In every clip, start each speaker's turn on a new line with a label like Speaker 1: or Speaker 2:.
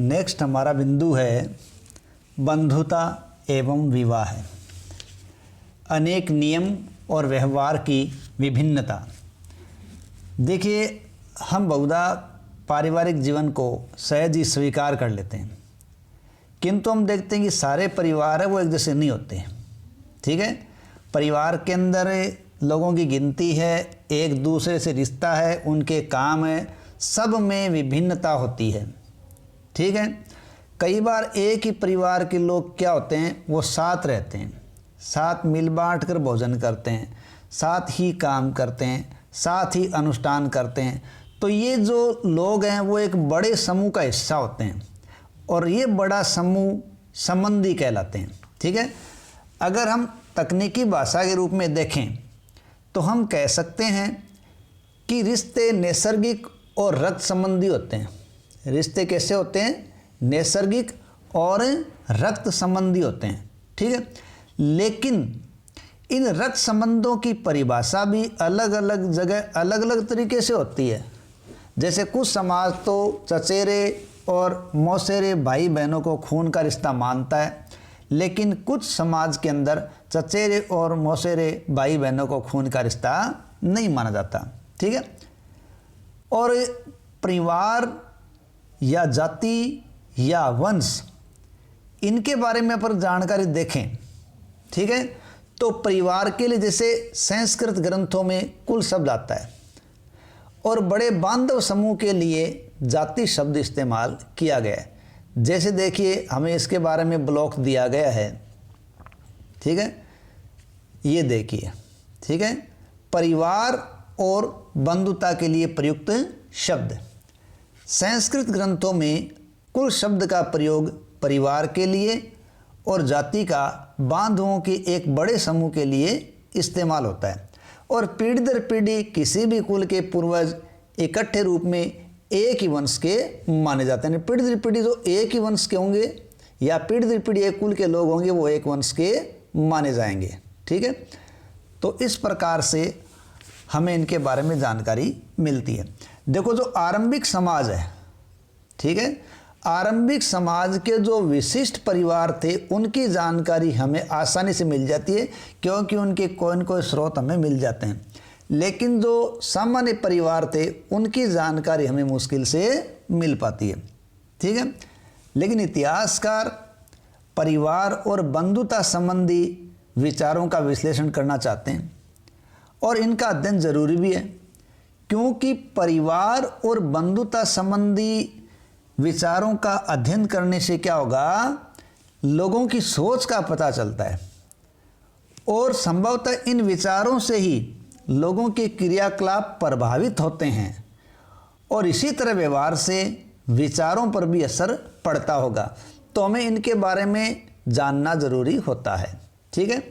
Speaker 1: Next हमारा बिंदु है बंधुता एवं विवाह। अनेक नियम और व्यवहार की विभिन्नता। देखिए, हम बहुधा पारिवारिक जीवन को सहज ही स्वीकार कर लेते हैं, किंतु हम देखते हैं कि सारे परिवार है वो एक जैसे नहीं होते। ठीक है, परिवार के अंदर लोगों की गिनती है, एक दूसरे से रिश्ता है, उनके काम है, सब में विभिन्नता होती है। ठीक है, कई बार एक ही परिवार के लोग क्या होते हैं, वो साथ रहते हैं, साथ मिल बांट कर भोजन करते हैं, साथ ही काम करते हैं, साथ ही अनुष्ठान करते हैं। तो ये जो लोग हैं वो एक बड़े समूह का हिस्सा होते हैं और ये बड़ा समूह संबंधी कहलाते हैं। ठीक है, अगर हम तकनीकी भाषा के रूप में देखें तो हम कह सकते हैं कि रिश्ते नैसर्गिक और रक्त संबंधी होते हैं। रिश्ते कैसे होते हैं? नैसर्गिक और रक्त संबंधी होते हैं। ठीक है, लेकिन इन रक्त संबंधों की परिभाषा भी अलग अलग जगह अलग अलग तरीके से होती है। जैसे कुछ समाज तो चचेरे और मौसेरे भाई बहनों को खून का रिश्ता मानता है, लेकिन कुछ समाज के अंदर चचेरे और मौसेरे भाई बहनों को खून का रिश्ता नहीं माना जाता। ठीक है, और परिवार या जाति या वंश, इनके बारे में पर जानकारी देखें, ठीक है, तो परिवार के लिए जैसे संस्कृत ग्रंथों में कुल शब्द आता है और बड़े बांधव समूह के लिए जाति शब्द इस्तेमाल किया गया है। जैसे देखिए, हमें इसके बारे में ब्लॉक दिया गया है। ठीक है, ये देखिए। ठीक है, परिवार और बंधुता के लिए प्रयुक्त शब्द। संस्कृत ग्रंथों में कुल शब्द का प्रयोग परिवार के लिए और जाति का बांधवों के एक बड़े समूह के लिए इस्तेमाल होता है और पीढ़ी दर पीढ़ी किसी भी कुल के पूर्वज इकट्ठे रूप में एक ही वंश के माने जाते हैं। पीढ़ी दर पीढ़ी जो एक ही वंश के होंगे या पीढ़ी दर पीढ़ी एक कुल के लोग होंगे वो एक वंश के माने जाएंगे। ठीक है, तो इस प्रकार से हमें इनके बारे में जानकारी मिलती है। देखो, जो आरंभिक समाज है, ठीक है, आरंभिक समाज के जो विशिष्ट परिवार थे उनकी जानकारी हमें आसानी से मिल जाती है क्योंकि उनके कोई न कोई स्रोत हमें मिल जाते हैं। लेकिन जो सामान्य परिवार थे उनकी जानकारी हमें मुश्किल से मिल पाती है। ठीक है, लेकिन इतिहासकार परिवार और बंधुता संबंधी विचारों का विश्लेषण करना चाहते हैं और इनका अध्ययन जरूरी भी है, क्योंकि परिवार और बंधुता संबंधी विचारों का अध्ययन करने से क्या होगा, लोगों की सोच का पता चलता है और संभवतः इन विचारों से ही लोगों के क्रियाकलाप प्रभावित होते हैं और इसी तरह व्यवहार से विचारों पर भी असर पड़ता होगा। तो हमें इनके बारे में जानना जरूरी होता है। ठीक है,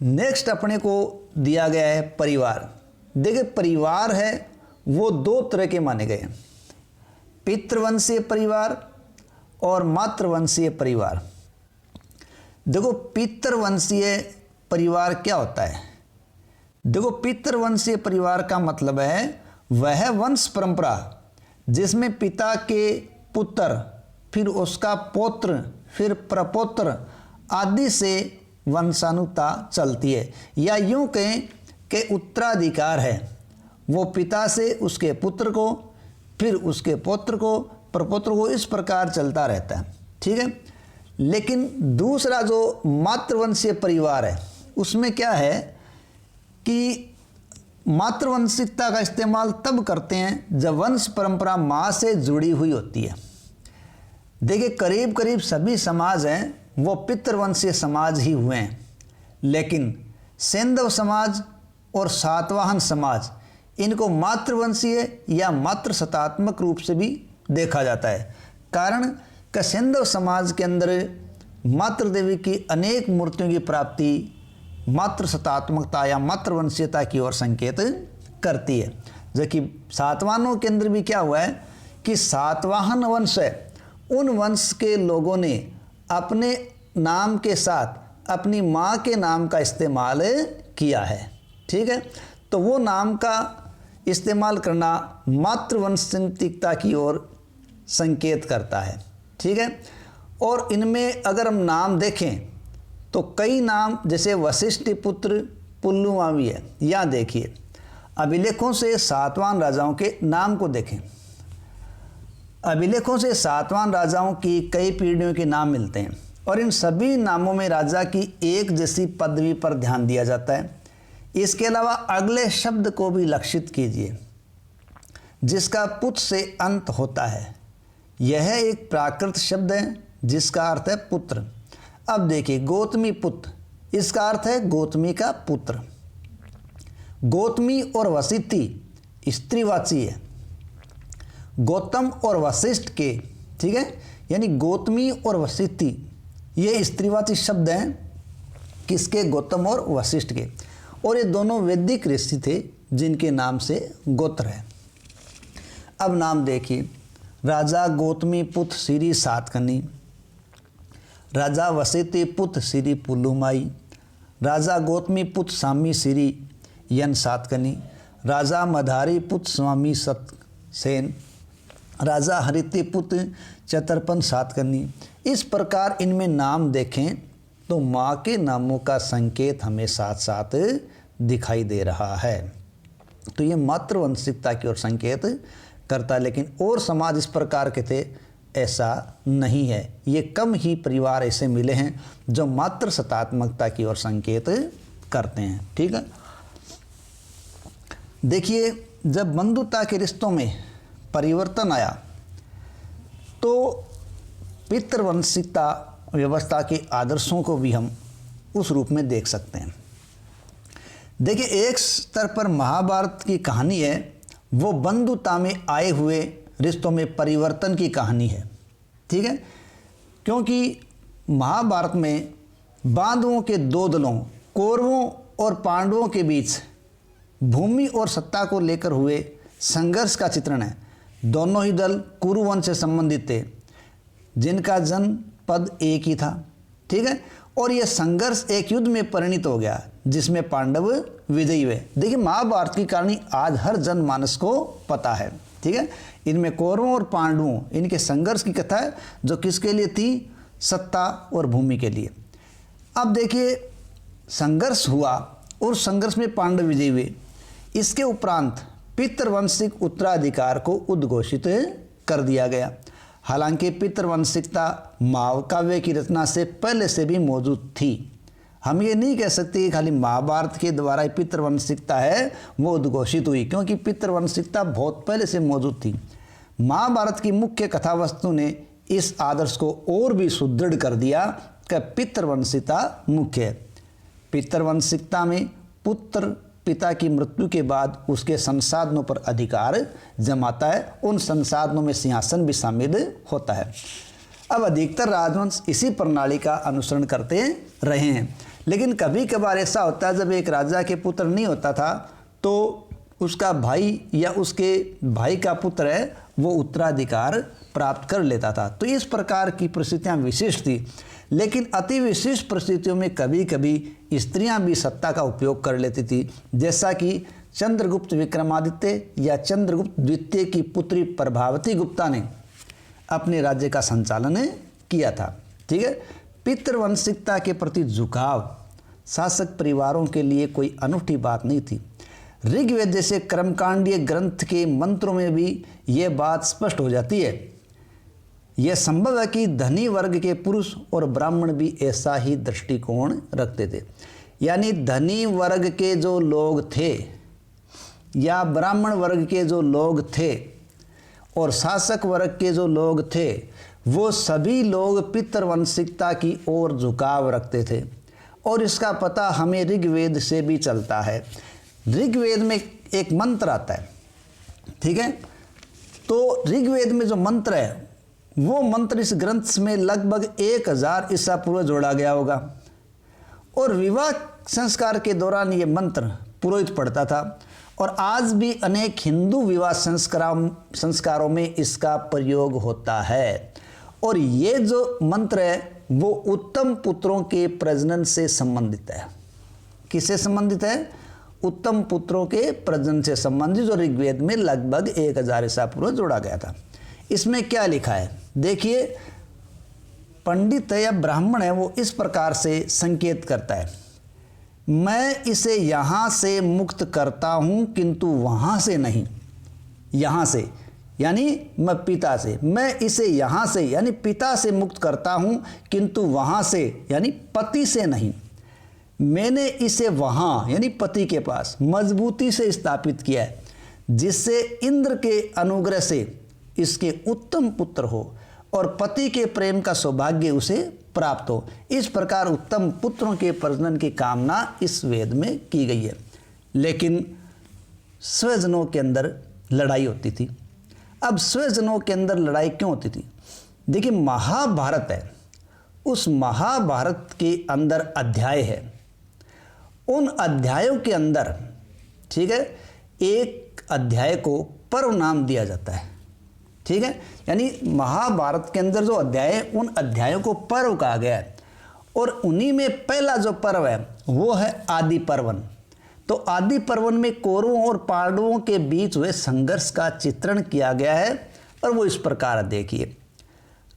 Speaker 1: नेक्स्ट अपने को दिया गया है परिवार। देखिए, परिवार है वो दो तरह के माने गए हैं, पितृवंशीय परिवार और मातृवंशीय परिवार। देखो, पितृवंशीय परिवार क्या होता है? देखो, पितृवंशीय परिवार का मतलब है वह वंश परंपरा जिसमें पिता के पुत्र, फिर उसका पौत्र, फिर प्रपौत्र आदि से वंशानुता चलती है, या यूं कहें कि उत्तराधिकार है। वो पिता से उसके पुत्र को, फिर उसके पौत्र को, प्रपौत्र को, इस प्रकार चलता रहता है। ठीक है, लेकिन दूसरा जो मातृवंशीय परिवार है उसमें क्या है कि मातृवंशिकता का इस्तेमाल तब करते हैं जब वंश परंपरा माँ से जुड़ी हुई होती है। देखिए, करीब करीब सभी समाज हैं वो पितृवंशीय समाज ही हुए हैं, लेकिन सैंधव समाज और सातवाहन समाज, इनको मातृवंशीय या मातृसत्तात्मक रूप से भी देखा जाता है। कारण कि सैंधव समाज के अंदर मातृदेवी की अनेक मूर्तियों की प्राप्ति मातृसत्तात्मकता या मातृवंशीयता की ओर संकेत करती है। जबकि सातवाहनों के अंदर भी क्या हुआ है कि सातवाहन वंश है, उन वंश के लोगों ने अपने नाम के साथ अपनी माँ के नाम का इस्तेमाल किया है। ठीक है, तो वो नाम का इस्तेमाल करना मातृवंशिकता की ओर संकेत करता है। ठीक है, और इनमें अगर हम नाम देखें तो कई नाम जैसे वशिष्ठ पुत्र पुल्लुमावी है। यहाँ देखिए अभिलेखों से सातवां राजाओं के नाम को देखें। अभिलेखों से सातवां राजाओं की कई पीढ़ियों के नाम मिलते हैं और इन सभी नामों में राजा की एक जैसी पदवी पर ध्यान दिया जाता है। इसके अलावा अगले शब्द को भी लक्षित कीजिए जिसका पुत से अंत होता है। यह एक प्राकृत शब्द है जिसका अर्थ है पुत्र। अब देखिए गौतमी पुत्र, इसका अर्थ है गौतमी का पुत्र। गौतमी और वशिष्ठी स्त्रीवाची है। गौतम और वशिष्ठ के, ठीक है, यानी गौतमी और वशिष्ठी ये स्त्रीवाची शब्द हैं किसके? गौतम और वशिष्ठ के। और ये दोनों वैदिक ऋषि थे जिनके नाम से गोत्र है। अब नाम देखिए, राजा गौतमी पुत्र श्री सातकर्णी, राजा वशिष्ठ पुत्र श्री पुल्लुमाई, राजा गौतमी पुत्र स्वामी श्री यन सातकर्णी, राजा मधारी पुत्र स्वामी सतसेन, राजा हरिति पुत्र चतरपन सातकर्णी। इस प्रकार इनमें नाम देखें तो माँ के नामों का संकेत हमें साथ साथ दिखाई दे रहा है। तो ये मातृवंशिकता की ओर संकेत करता है, लेकिन और समाज इस प्रकार के थे ऐसा नहीं है। ये कम ही परिवार ऐसे मिले हैं जो मातृ सत्तात्मकता की ओर संकेत करते हैं। ठीक है, देखिए जब बंधुता के रिश्तों में परिवर्तन आया तो पितृवंशिकता व्यवस्था के आदर्शों को भी हम उस रूप में देख सकते हैं। देखिए एक स्तर पर महाभारत की कहानी है, वो बंधुता में आए हुए रिश्तों में परिवर्तन की कहानी है। ठीक है, क्योंकि महाभारत में बांधवों के दो दलों कौरवों और पांडवों के बीच भूमि और सत्ता को लेकर हुए संघर्ष का चित्रण है। दोनों ही दल कुरुवंश से संबंधित थे जिनका जन्म पद एक ही था। ठीक है, और यह संघर्ष एक युद्ध में परिणत हो गया जिसमें पांडव विजयी हुए। देखिए महाभारत की कहानी आज हर जनमानस को पता है। ठीक है, इनमें कौरवों और पांडवों इनके संघर्ष की कथा है जो किसके लिए थी? सत्ता और भूमि के लिए। अब देखिए संघर्ष हुआ और संघर्ष में पांडव विजयी हुए। इसके उपरांत पितृवंशिक उत्तराधिकार को उद्घोषित कर दिया गया। हालांकि पितृवंशिकता महाकाव्य की रचना से पहले से भी मौजूद थी। हम ये नहीं कह सकते कि खाली महाभारत के द्वारा पितृवंशिकता है वो उद्घोषित हुई, क्योंकि पितृवंशिकता बहुत पहले से मौजूद थी। महाभारत की मुख्य कथा वस्तु ने इस आदर्श को और भी सुदृढ़ कर दिया कि पितृवंशिकता मुख्य है। पितृवंशिकता में पुत्र पिता की मृत्यु के बाद उसके संसाधनों पर अधिकार जमाता है, उन संसाधनों में सिंहासन भी शामिल होता है। अब अधिकतर राजवंश इसी प्रणाली का अनुसरण करते रहे हैं, लेकिन कभी कभार ऐसा होता है जब एक राजा के पुत्र नहीं होता था तो उसका भाई या उसके भाई का पुत्र है वो उत्तराधिकार प्राप्त कर लेता था। तो इस प्रकार की परिस्थितियाँ विशिष्ट थी, लेकिन अति विशिष्ट परिस्थितियों में कभी कभी स्त्रियां भी सत्ता का उपयोग कर लेती थी, जैसा कि चंद्रगुप्त विक्रमादित्य या चंद्रगुप्त द्वितीय की पुत्री प्रभावती गुप्ता ने अपने राज्य का संचालन किया था। ठीक है, पितृवंशिकता के प्रति झुकाव शासक परिवारों के लिए कोई अनूठी बात नहीं थी। ऋग्वेद जैसे कर्मकांडीय ग्रंथ के मंत्रों में भी ये बात स्पष्ट हो जाती है। यह संभव है कि धनी वर्ग के पुरुष और ब्राह्मण भी ऐसा ही दृष्टिकोण रखते थे। यानी धनी वर्ग के जो लोग थे या ब्राह्मण वर्ग के जो लोग थे और शासक वर्ग के जो लोग थे वो सभी लोग पितृवंशिकता की ओर झुकाव रखते थे, और इसका पता हमें ऋग्वेद से भी चलता है। ऋग्वेद में एक मंत्र आता है। ठीक है, तो ऋग्वेद में जो मंत्र है वो मंत्र इस ग्रंथ में लगभग 1000 ईसा पूर्व जोड़ा गया होगा, और विवाह संस्कार के दौरान ये मंत्र पुरोहित पढ़ता था, और आज भी अनेक हिंदू विवाह संस्कारों में इसका प्रयोग होता है। और ये जो मंत्र है वो उत्तम पुत्रों के प्रजनन से संबंधित है। किससे संबंधित है? उत्तम पुत्रों के प्रजनन से संबंधित, जो ऋग्वेद में लगभग 1000 ईसा पूर्व जोड़ा गया था। इसमें क्या लिखा है देखिए, पंडित या ब्राह्मण है वो इस प्रकार से संकेत करता है, मैं इसे यहाँ से मुक्त करता हूँ किंतु वहाँ से नहीं। यहाँ से यानी मैं पिता से, मैं इसे यहाँ से यानी पिता से मुक्त करता हूँ किंतु वहाँ से यानी पति से नहीं। मैंने इसे वहाँ यानी पति के पास मजबूती से स्थापित किया है, जिससे इंद्र के अनुग्रह से इसके उत्तम पुत्र हो और पति के प्रेम का सौभाग्य उसे प्राप्त हो। इस प्रकार उत्तम पुत्रों के प्रजनन की कामना इस वेद में की गई है। लेकिन स्वजनों के अंदर लड़ाई होती थी। अब स्वजनों के अंदर लड़ाई क्यों होती थी? देखिए, महाभारत है, उस महाभारत के अंदर अध्याय है। उन अध्यायों के अंदर, ठीक है, एक अध्याय को पर्व नाम दिया जाता है, ठीक है, यानी महाभारत के अंदर जो अध्याय है उन अध्यायों को पर्व कहा गया है। और उन्हीं में पहला जो पर्व है वो है आदि पर्वन। तो आदि पर्वन में कौरवों और पांडवों के बीच हुए संघर्ष का चित्रण किया गया है और वो इस प्रकार देखिए,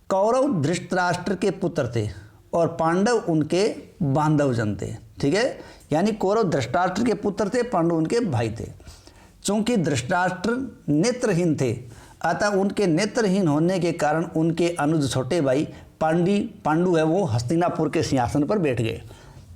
Speaker 1: कौरव धृतराष्ट्र के पुत्र थे और पांडव उनके बांधवजन थे, ठीक है, यानी कौरव धृतराष्ट्र के पुत्र थे, पांडव उनके भाई थे। चूंकि धृतराष्ट्र नेत्रहीन थे, अतः उनके नेत्रहीन होने के कारण उनके अनुज छोटे भाई पांडु है वो हस्तिनापुर के सिंहासन पर बैठ गए,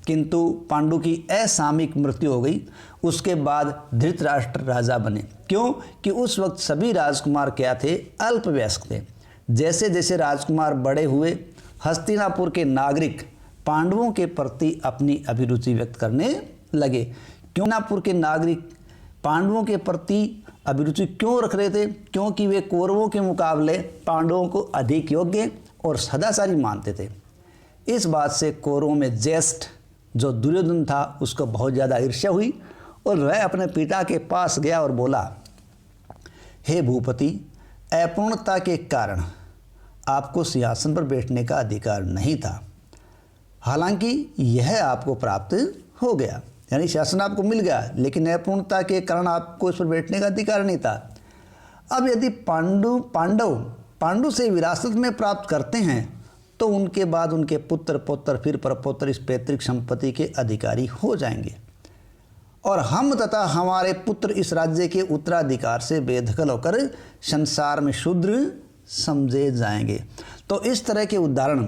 Speaker 1: किंतु पांडु की असामयिक मृत्यु हो गई। उसके बाद धृतराष्ट्र राजा बने। क्यों? कि उस वक्त सभी राजकुमार क्या थे? अल्पवयस्क थे। जैसे जैसे राजकुमार बड़े हुए, हस्तिनापुर के नागरिक पांडवों के प्रति अपनी अभिरुचि व्यक्त करने लगे। क्यों हस्तिनापुर के नागरिक पांडवों के प्रति अभिरुचि क्यों रख रहे थे? क्योंकि वे कौरवों के मुकाबले पांडवों को अधिक योग्य और सदाचारी मानते थे। इस बात से कौरवों में ज्येष्ठ जो दुर्योधन था उसको बहुत ज़्यादा ईर्ष्या हुई और वह अपने पिता के पास गया और बोला, हे भूपति, अपूर्णता के कारण आपको सिंहासन पर बैठने का अधिकार नहीं था, हालांकि यह आपको प्राप्त हो गया, यानी शासन आपको मिल गया, लेकिन अपूर्णता के कारण आपको इस पर बैठने का अधिकार नहीं था। अब यदि पांडु से विरासत में प्राप्त करते हैं तो उनके बाद उनके पुत्र पौत्र फिर परपौत्र इस पैतृक संपत्ति के अधिकारी हो जाएंगे और हम तथा हमारे पुत्र इस राज्य के उत्तराधिकार से बेदखल होकर संसार में शूद्र समझे जाएंगे। तो इस तरह के उदाहरण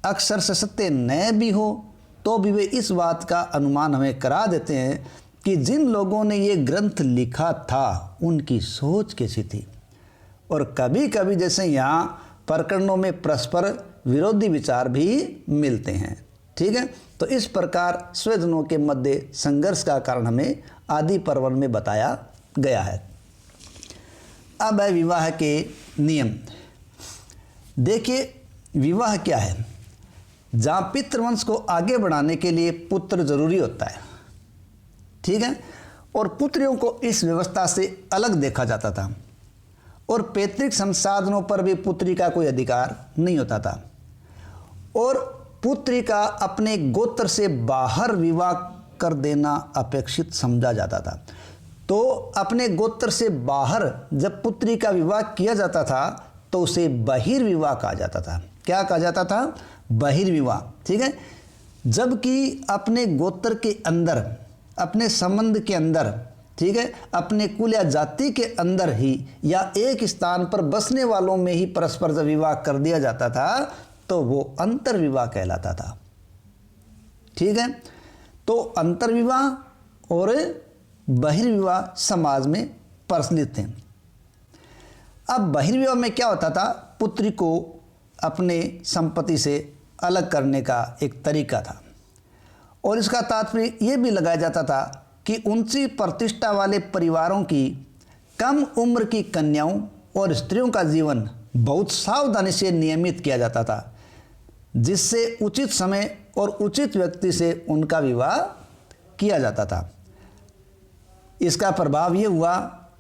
Speaker 1: अक्सर सत्य न भी हो तो भी वे इस बात का अनुमान हमें करा देते हैं कि जिन लोगों ने ये ग्रंथ लिखा था उनकी सोच कैसी थी। और कभी कभी जैसे यहाँ प्रकरणों में परस्पर विरोधी विचार भी मिलते हैं, ठीक है। तो इस प्रकार स्वजनों के मध्य संघर्ष का कारण हमें आदि पर्वन में बताया गया है। अब है विवाह के नियम। देखिए, विवाह क्या है? जहाँ पितृवंश को आगे बढ़ाने के लिए पुत्र जरूरी होता है, ठीक है, और पुत्रियों को इस व्यवस्था से अलग देखा जाता था और पैतृक संसाधनों पर भी पुत्री का कोई अधिकार नहीं होता था और पुत्री का अपने गोत्र से बाहर विवाह कर देना अपेक्षित समझा जाता था। तो अपने गोत्र से बाहर जब पुत्री का विवाह किया जाता था तो उसे बहिर्विवाह कहा जाता था। क्या कहा जाता था? बहिर्विवाह, ठीक है। जबकि अपने गोत्र के अंदर, अपने संबंध के अंदर, ठीक है, अपने कुल या जाति के अंदर ही या एक स्थान पर बसने वालों में ही परस्पर जब विवाह कर दिया जाता था तो वो अंतर्विवाह कहलाता था, ठीक है। तो अंतर्विवाह और बहिर्विवाह समाज में प्रचलित थे। अब बहिर्विवाह में क्या होता था? पुत्री को अपने संपत्ति से अलग करने का एक तरीका था और इसका तात्पर्य ये भी लगाया जाता था कि ऊंची प्रतिष्ठा वाले परिवारों की कम उम्र की कन्याओं और स्त्रियों का जीवन बहुत सावधानी से नियमित किया जाता था, जिससे उचित समय और उचित व्यक्ति से उनका विवाह किया जाता था। इसका प्रभाव ये हुआ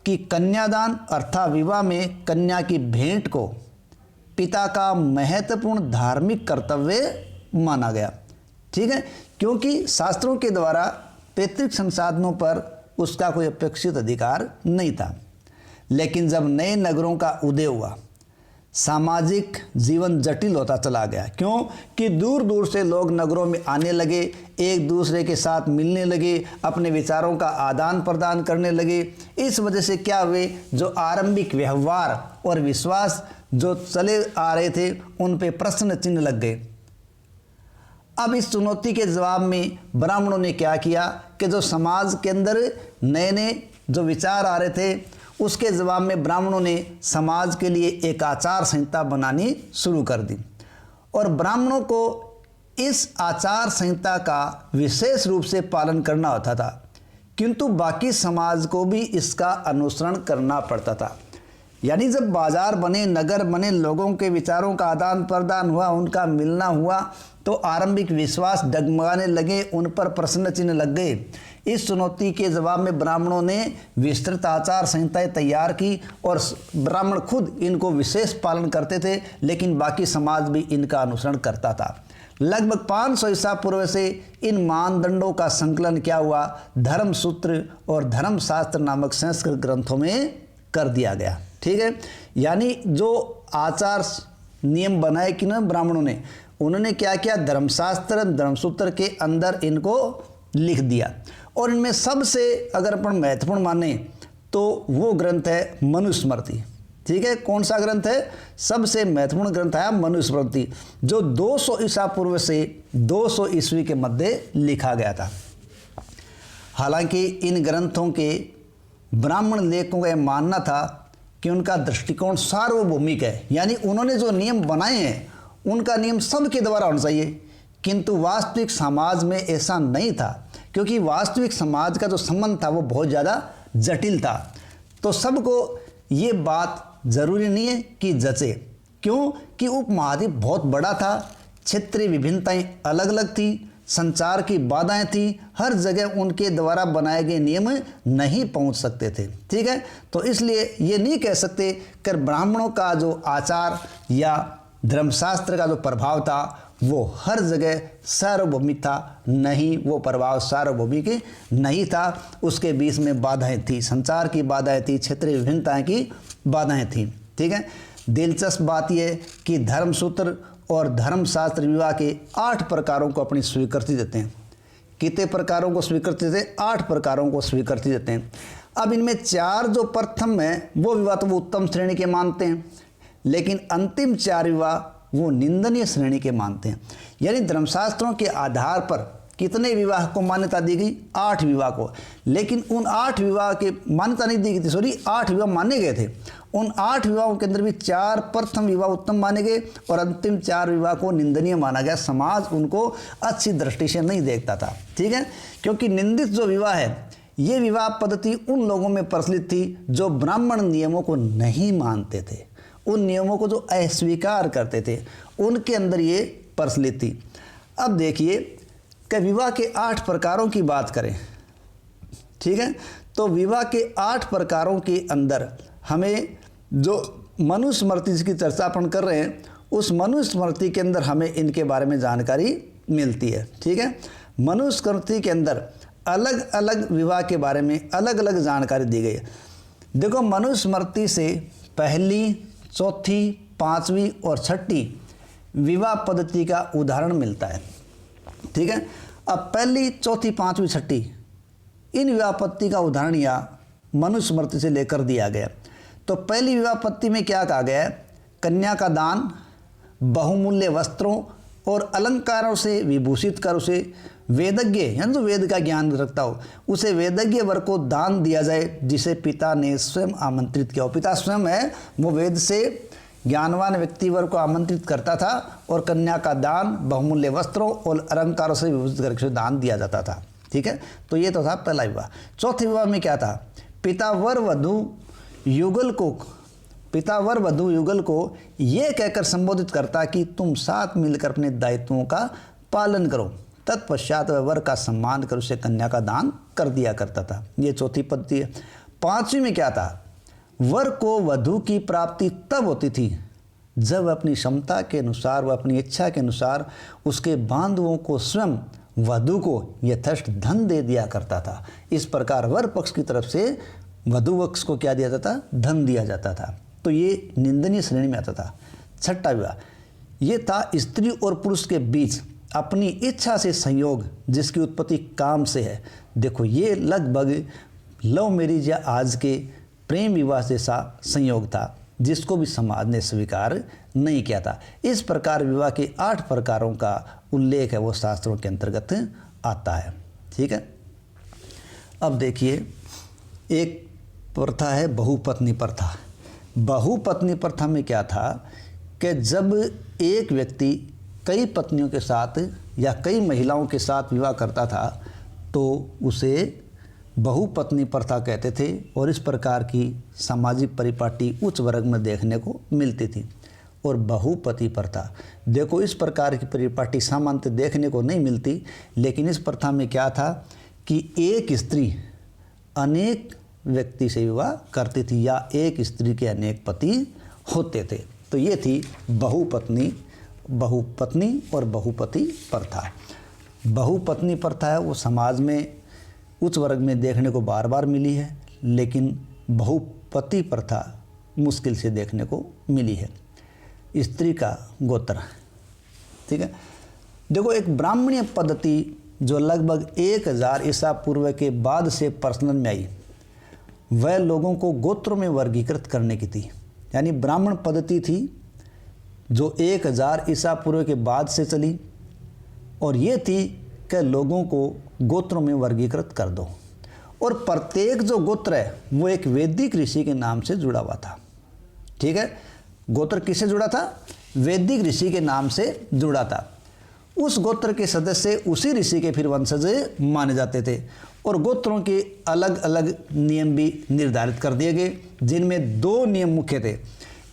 Speaker 1: कि कन्यादान अर्थात विवाह में कन्या की भेंट को पिता का महत्वपूर्ण धार्मिक कर्तव्य माना गया, ठीक है, क्योंकि शास्त्रों के द्वारा पैतृक संसाधनों पर उसका कोई अपेक्षित अधिकार नहीं था। लेकिन जब नए नगरों का उदय हुआ सामाजिक जीवन जटिल होता चला गया। क्यों कि दूर दूर से लोग नगरों में आने लगे, एक दूसरे के साथ मिलने लगे, अपने विचारों का आदान प्रदान करने लगे। इस वजह से क्या हुए, जो आरंभिक व्यवहार और विश्वास जो चले आ रहे थे उन पे प्रश्न चिन्ह लग गए। अब इस चुनौती के जवाब में ब्राह्मणों ने क्या किया कि जो समाज के अंदर नए नए जो विचार आ रहे थे उसके जवाब में ब्राह्मणों ने समाज के लिए एक आचार संहिता बनानी शुरू कर दी, और ब्राह्मणों को इस आचार संहिता का विशेष रूप से पालन करना होता था, किंतु बाकी समाज को भी इसका अनुसरण करना पड़ता था। यानी जब बाजार बने, नगर बने, लोगों के विचारों का आदान प्रदान हुआ, उनका मिलना हुआ, तो आरंभिक विश्वास डगमगाने लगे, उन पर प्रश्न चिन्ह लग गए। इस चुनौती के जवाब में ब्राह्मणों ने विस्तृत आचार संहिताएं तैयार की, और ब्राह्मण खुद इनको विशेष पालन करते थे, लेकिन बाकी समाज भी इनका अनुसरण करता था। लगभग 500 ईसा पूर्व से इन मानदंडों का संकलन क्या हुआ, धर्मसूत्र और धर्मशास्त्र नामक संस्कृत ग्रंथों में कर दिया गया। ठीक है, यानी जो आचार नियम बनाए कि ना ब्राह्मणों ने, उन्होंने क्या किया, धर्मशास्त्र धर्मसूत्र के अंदर इनको लिख दिया, और इनमें सबसे अगर अपन महत्वपूर्ण माने तो वो ग्रंथ है मनुस्मृति। ठीक है, कौन सा ग्रंथ है, सबसे महत्वपूर्ण ग्रंथ है मनुस्मृति, जो 200 ईसा पूर्व से 200 ईस्वी के मध्य लिखा गया था। हालांकि इन ग्रंथों के ब्राह्मण लेखकों का यह मानना था कि उनका दृष्टिकोण सार्वभौमिक है, यानी उन्होंने जो नियम बनाए हैं उनका नियम सबके द्वारा होना चाहिए, किंतु वास्तविक समाज में ऐसा नहीं था, क्योंकि वास्तविक समाज का जो संबंध था वो बहुत ज़्यादा जटिल था। तो सबको ये बात जरूरी नहीं है कि जचे, क्यों कि उपमहाद्वीप बहुत बड़ा था, क्षेत्रीय विभिन्नताएं अलग अलग थी, संचार की बाधाएं थी, हर जगह उनके द्वारा बनाए गए नियम नहीं पहुंच सकते थे। ठीक है, तो इसलिए ये नहीं कह सकते कि ब्राह्मणों का जो आचार या धर्मशास्त्र का जो प्रभाव था वो हर जगह सार्वभौमिक था, नहीं, वो प्रभाव सार्वभौमिक नहीं था, उसके बीच में बाधाएं थी, संचार की बाधाएं थी, क्षेत्रीय विभिन्नताएं की बाधाएं थी। ठीक है, दिलचस्प बात यह कि धर्मसूत्र और धर्मशास्त्र विवाह के 8 प्रकारों को अपनी स्वीकृति देते हैं। कितने प्रकारों को स्वीकृति देते हैं, 8 प्रकारों को स्वीकृति देते हैं। अब इनमें 4 जो प्रथम है वो विवाह तो वो उत्तम श्रेणी के मानते हैं, लेकिन अंतिम 4 विवाह वो निंदनीय श्रेणी के मानते हैं। यानी धर्मशास्त्रों के आधार पर कितने विवाह को मान्यता दी गई, 8 विवाह को, लेकिन उन 8 विवाह के मान्यता नहीं दी गई थी, सॉरी 8 विवाह माने गए थे। उन 8 विवाहों के अंदर भी 4 प्रथम विवाह उत्तम माने गए और अंतिम 4 विवाह को निंदनीय माना गया। समाज उनको अच्छी दृष्टि से नहीं देखता था। ठीक है, क्योंकि निंदित जो विवाह है, ये विवाह पद्धति उन लोगों में प्रचलित थी जो ब्राह्मण नियमों को नहीं मानते थे, उन नियमों को जो अस्वीकार करते थे, उनके अंदर ये प्रचलित थी। अब देखिए कि विवाह के 8 प्रकारों की बात करें, ठीक है, तो विवाह के 8 प्रकारों के अंदर हमें जो मनुस्मृति की चर्चा अपन कर रहे हैं, उस मनुस्मृति के अंदर हमें इनके बारे में जानकारी मिलती है। ठीक है, मनुस्मृति के अंदर अलग अलग विवाह के बारे में अलग अलग जानकारी दी गई है। देखो, मनुस्मृति से पहली, चौथी, 5वीं और 6ठी विवाह पद्धति का उदाहरण मिलता है। ठीक है, अब पहली, चौथी, 5वीं, 6ठी इन विवाह पद्धति का उदाहरण यहाँ मनुस्मृति से लेकर दिया गया। तो पहली विवाह पद्धति में क्या कहा गया है, कन्या का दान, बहुमूल्य वस्त्रों और अलंकारों से विभूषित कर उसे वेदज्ञ, यानी जो वेद का ज्ञान रखता हो, उसे वेदज्ञ वर को दान दिया जाए जिसे पिता ने स्वयं आमंत्रित किया हो। पिता स्वयं है वो वेद से ज्ञानवान व्यक्ति वर्ग को आमंत्रित करता था और कन्या का दान, बहुमूल्य वस्त्रों और अलंकारों से विभूषित करके दान दिया जाता था। ठीक है, तो ये तो था पहला विवाह। चौथे विवाह में क्या था, पिता वर वधू युगल को ये कहकर संबोधित करता कि तुम साथ मिलकर अपने दायित्वों का पालन करो। तत्पश्चात वह वर का सम्मान कर उसे कन्या का दान कर दिया करता था। ये चौथी पद्धति है। 5वीं में क्या था, वर को वधू की प्राप्ति तब होती थी जब अपनी क्षमता के अनुसार व अपनी इच्छा के अनुसार उसके बांधवों को स्वयं वधू को यथेष्ट धन दे दिया करता था। इस प्रकार वर पक्ष की तरफ से वधू पक्ष को क्या दिया जाता, धन दिया जाता था। तो ये निंदनीय श्रेणी में आता था। छठा विवाह, ये था स्त्री और पुरुष के बीच अपनी इच्छा से संयोग जिसकी उत्पत्ति काम से है। देखो ये लगभग लव मैरिज या आज के प्रेम विवाह जैसा संयोग था जिसको भी समाज ने स्वीकार नहीं किया था। इस प्रकार विवाह के 8 प्रकारों का उल्लेख है वो शास्त्रों के अंतर्गत आता है। ठीक है, अब देखिए एक प्रथा है बहुपत्नी प्रथा। बहुपत्नी प्रथा में क्या था कि जब एक व्यक्ति कई पत्नियों के साथ या कई महिलाओं के साथ विवाह करता था तो उसे बहुपत्नी प्रथा कहते थे और इस प्रकार की सामाजिक परिपाटी उच्च वर्ग में देखने को मिलती थी। और बहुपति प्रथा, देखो इस प्रकार की परिपाटी सामान्य देखने को नहीं मिलती, लेकिन इस प्रथा में क्या था कि एक स्त्री अनेक व्यक्ति से विवाह करती थी या एक स्त्री के अनेक पति होते थे। तो ये थी बहुपत्नी और बहुपति प्रथा। बहुपत्नी प्रथा है वो समाज में उच्च वर्ग में देखने को बार बार मिली है, लेकिन बहुपति प्रथा मुश्किल से देखने को मिली है। स्त्री का गोत्र, ठीक है, देखो एक ब्राह्मणीय पद्धति जो लगभग 1000 ईसा पूर्व के बाद से प्रचलन में आई, वह लोगों को गोत्रों में वर्गीकृत करने की थी। यानी ब्राह्मण पद्धति थी जो 1000 ईसा पूर्व के बाद से चली और ये थी कि लोगों को गोत्रों में वर्गीकृत कर दो और प्रत्येक जो गोत्र है वो एक वैदिक ऋषि के नाम से जुड़ा हुआ था। ठीक है, गोत्र किससे जुड़ा था? वैदिक ऋषि के नाम से जुड़ा था। उस गोत्र के सदस्य उसी ऋषि के फिर वंशज माने जाते थे और गोत्रों के अलग अलग नियम भी निर्धारित कर दिए गए, जिनमें 2 नियम मुख्य थे।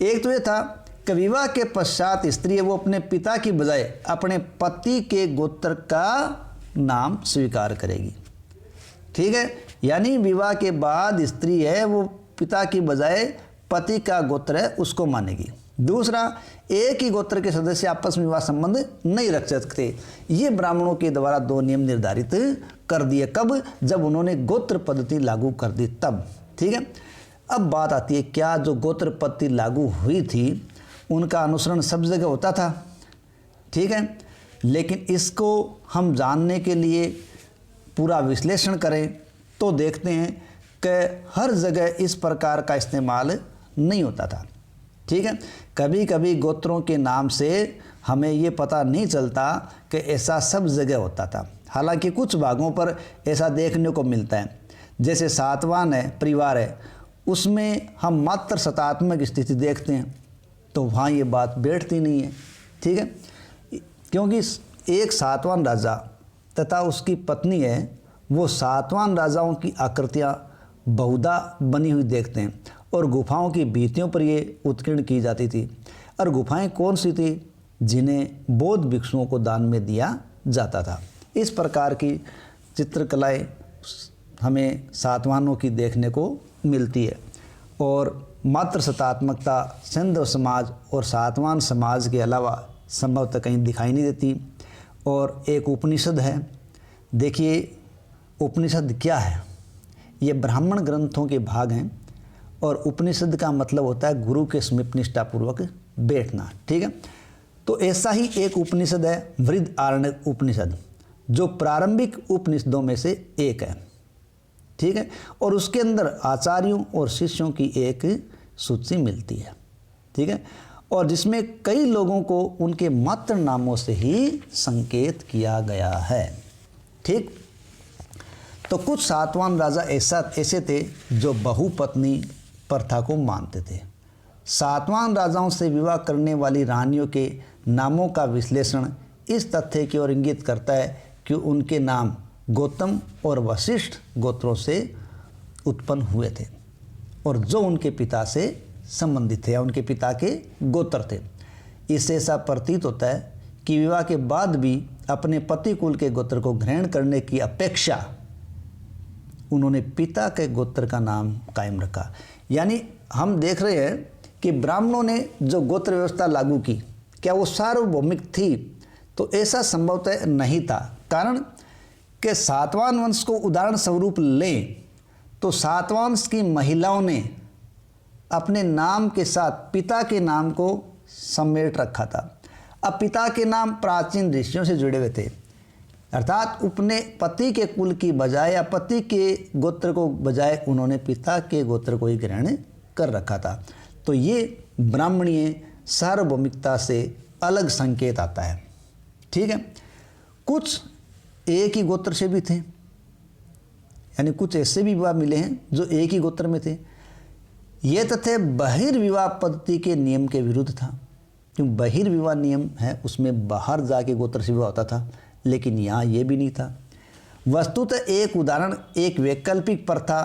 Speaker 1: एक तो ये था कि विवाह के पश्चात स्त्री है वो अपने पिता की बजाय अपने पति के गोत्र का नाम स्वीकार करेगी। ठीक है, यानी विवाह के बाद स्त्री है वो पिता की बजाय पति का गोत्र है उसको मानेगी। दूसरा, एक ही गोत्र के सदस्य आपस में विवाह संबंध नहीं रख सकते। ये ब्राह्मणों के द्वारा 2 नियम निर्धारित कर दिए। कब? जब उन्होंने गोत्र पद्धति लागू कर दी तब। ठीक है, अब बात आती है क्या जो गोत्र पद्धति लागू हुई थी उनका अनुसरण सब जगह होता था? ठीक है, लेकिन इसको हम जानने के लिए पूरा विश्लेषण करें तो देखते हैं कि हर जगह इस प्रकार का इस्तेमाल नहीं होता था। ठीक है, कभी कभी गोत्रों के नाम से हमें ये पता नहीं चलता कि ऐसा सब जगह होता था। हालांकि कुछ भागों पर ऐसा देखने को मिलता है, जैसे सातवान है परिवार है उसमें हम मात्र शतात्मक स्थिति देखते हैं तो वहाँ ये बात बैठती नहीं है। ठीक है, क्योंकि एक सातवान राजा तथा उसकी पत्नी है वो सातवान राजाओं की आकृतियाँ बहुधा बनी हुई देखते हैं और गुफाओं की भित्तियों पर ये उत्कीर्ण की जाती थी। और गुफाएं कौन सी थी? जिन्हें बौद्ध भिक्षुओं को दान में दिया जाता था। इस प्रकार की चित्रकलाएं हमें सातवानों की देखने को मिलती है और मात्र शतात्मकता सिंधु समाज और सातवान समाज के अलावा संभवतः कहीं दिखाई नहीं देती। और एक उपनिषद है, देखिए उपनिषद क्या है? ये ब्राह्मण ग्रंथों के भाग हैं और उपनिषद का मतलब होता है गुरु के समीप निष्ठापूर्वक बैठना। ठीक है, तो ऐसा ही एक उपनिषद है बृहदारण्यक उपनिषद जो प्रारंभिक उपनिषदों में से एक है। ठीक है, और उसके अंदर आचार्यों और शिष्यों की एक सूची मिलती है। ठीक है, और जिसमें कई लोगों को उनके मात्र नामों से ही संकेत किया गया है। ठीक, तो कुछ सातवान राजा ऐसे थे जो बहुपत्नी प्रथा को मानते थे। सातवान राजाओं से विवाह करने वाली रानियों के नामों का विश्लेषण इस तथ्य की ओर इंगित करता है कि उनके नाम गौतम और वशिष्ठ गोत्रों से उत्पन्न हुए थे और जो उनके पिता से संबंधित थे या उनके पिता के गोत्र थे। इससे ऐसा प्रतीत होता है कि विवाह के बाद भी अपने पति कुल के गोत्र को ग्रहण करने की अपेक्षा उन्होंने पिता के गोत्र का नाम कायम रखा। यानी हम देख रहे हैं कि ब्राह्मणों ने जो गोत्र व्यवस्था लागू की क्या वो सार्वभौमिक थी? तो ऐसा संभवतः नहीं था। कारण कि सातवान वंश को उदाहरण स्वरूप लें तो सातवान वंश की महिलाओं ने अपने नाम के साथ पिता के नाम को समेट रखा था। अब पिता के नाम प्राचीन ऋषियों से जुड़े हुए थे, अर्थात अपने पति के कुल की बजाय या पति के गोत्र को बजाय उन्होंने पिता के गोत्र को ही ग्रहण कर रखा था। तो ये ब्राह्मणीय सार्वभौमिकता से अलग संकेत आता है। ठीक है, कुछ एक ही गोत्र से भी थे, यानी कुछ ऐसे भी विवाह मिले हैं जो एक ही गोत्र में थे। ये तथ्य बहिर्विवाह पद्धति के नियम के विरुद्ध था, क्योंकि बहिर्विवाह नियम है उसमें बाहर जाके गोत्र से विवाह होता था, लेकिन यहाँ ये भी नहीं था। वस्तुतः एक उदाहरण एक वैकल्पिक प्रथा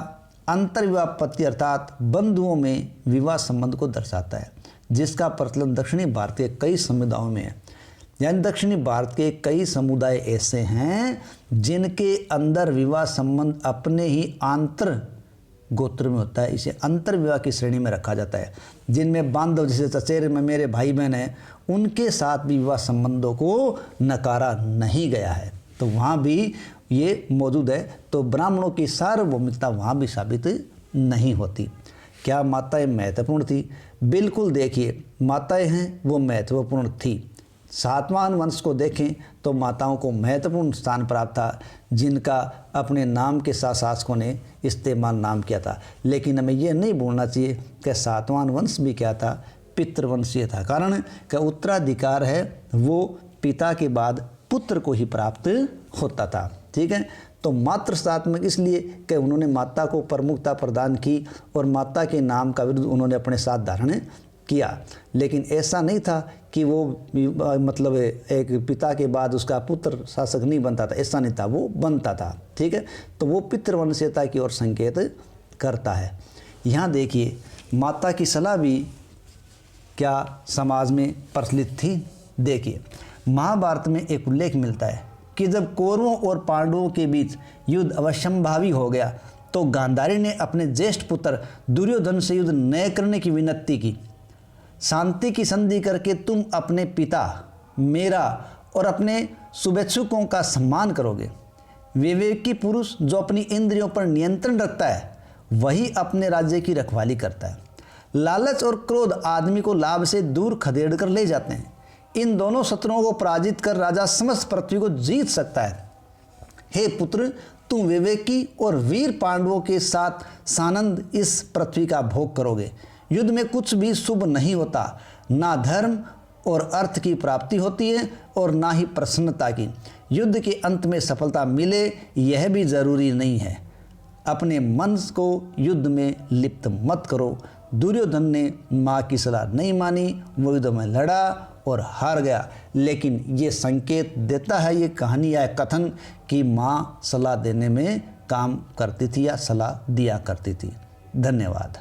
Speaker 1: अंतर्विवाह पद्धति अर्थात बंधुओं में विवाह संबंध को दर्शाता है, जिसका प्रचलन दक्षिणी भारत के कई समुदायों में है। यानी दक्षिणी भारत के कई समुदाय ऐसे हैं जिनके अंदर विवाह संबंध अपने ही आंतर गोत्र में होता है, इसे अंतर विवाह की श्रेणी में रखा जाता है। जिनमें बांधव जैसे चचेरे में मेरे भाई बहन हैं, उनके साथ भी विवाह संबंधों को नकारा नहीं गया है, तो वहाँ भी ये मौजूद है। तो ब्राह्मणों की सार्वभौमिकता वहाँ भी साबित नहीं होती। क्या माताएं महत्वपूर्ण थी? बिल्कुल, देखिए माताएं हैं वो महत्वपूर्ण थी। सातवाहन वंश को देखें तो माताओं को महत्वपूर्ण स्थान प्राप्त था, जिनका अपने नाम के साथ शासकों ने इस्तेमाल नाम किया था। लेकिन हमें यह नहीं भूलना चाहिए कि सातवाहन वंश भी क्या था? पितृवंशीय था। कारण का उत्तराधिकार है वो पिता के बाद पुत्र को ही प्राप्त होता था। ठीक है, तो मातृत्वात्मक इसलिए कि उन्होंने माता को प्रमुखता प्रदान की और माता के नाम का विरुद्ध उन्होंने अपने साथ धारण किया। लेकिन ऐसा नहीं था कि वो मतलब एक पिता के बाद उसका पुत्र शासक नहीं बनता था, ऐसा नहीं था, वो बनता था। ठीक है, तो वो पितृवंशीयता की ओर संकेत करता है। यहाँ देखिए माता की सलाह भी क्या समाज में प्रचलित थी। देखिए महाभारत में एक उल्लेख मिलता है कि जब कौरवों और पांडवों के बीच युद्ध अवश्यंभावी हो गया तो गांधारी ने अपने ज्येष्ठ पुत्र दुर्योधन से युद्ध न करने की विनती की। शांति की संधि करके तुम अपने पिता, मेरा और अपने शुभेच्छुकों का सम्मान करोगे। विवेकी पुरुष जो अपनी इंद्रियों पर नियंत्रण रखता है वही अपने राज्य की रखवाली करता है। लालच और क्रोध आदमी को लाभ से दूर खदेड़ कर ले जाते हैं। इन दोनों शत्रुओं को पराजित कर राजा समस्त पृथ्वी को जीत सकता है। हे पुत्र, तुम विवेकी और वीर पांडवों के साथ सानंद इस पृथ्वी का भोग करोगे। युद्ध में कुछ भी शुभ नहीं होता, ना धर्म और अर्थ की प्राप्ति होती है और ना ही प्रसन्नता की। युद्ध के अंत में सफलता मिले यह भी जरूरी नहीं है। अपने मन को युद्ध में लिप्त मत करो। दुर्योधन ने माँ की सलाह नहीं मानी, वो युद्ध में लड़ा और हार गया। लेकिन ये संकेत देता है ये कहानी या कथन कि माँ सलाह देने में काम करती थी या सलाह दिया करती थी। धन्यवाद।